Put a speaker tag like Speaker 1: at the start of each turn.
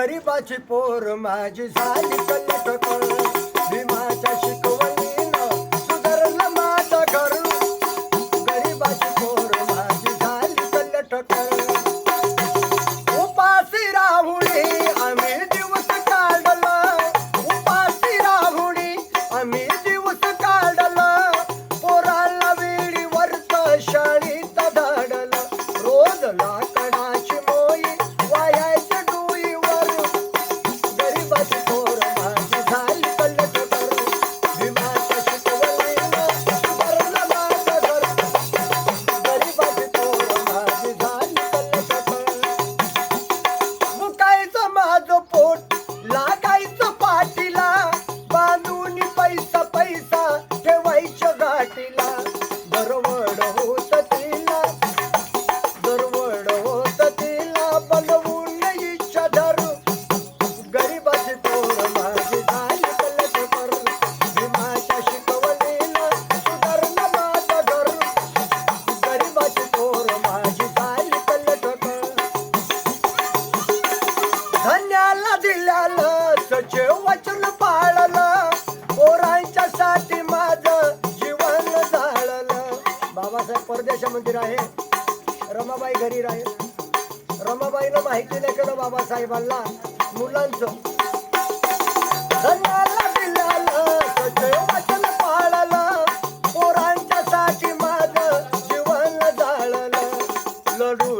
Speaker 1: गरीबाची पोर माझी झाली कलटकळ भीमाच्या शिकवणीनं सुधारलं माझं घर गरीबाची पोर माझी झाली कलटकळ उपाशी राहुणी आम्ही दिवस काढलं उपाशी राहुणी आम्ही दिवस काढलं पोराला वेळीवरच शाळेत धाडलं रोज लाकडाची मोई वायाच्या डोईवर गरीबाची पोर माझी झाली कलटकर भीमाच्या शिकवणीनं सुधारलं माझं घर गरीबाची पोर माझी झाली कलटकर मुकायचं माझं पोट लागायचं पाठीला बांधून पैसा पैसा ठेवायच्या गाठीला दरवड होत तिला बनवून इच्छा धरू गरीबाची पोर माझी झाली कलटकर भीमाच्या शिकवणीनं सुधारलं माझं घर गरीबाची पोर माझी झाली कलटकर धन्याला दिल्यालं सचे वचन पाळलं पोरांच्या साठी माझं जीवन जाळलं बाबासाहेब परदेशामध्ये आहे रमाबाई घरी राहील रमाबाईनं माहिती नाही केलं बाबासाहेबांना मुलांचं धन्याला दिल्यालं सचे वचन पाळलं पोरांच्या साठी माझं जीवन जाळलं लढू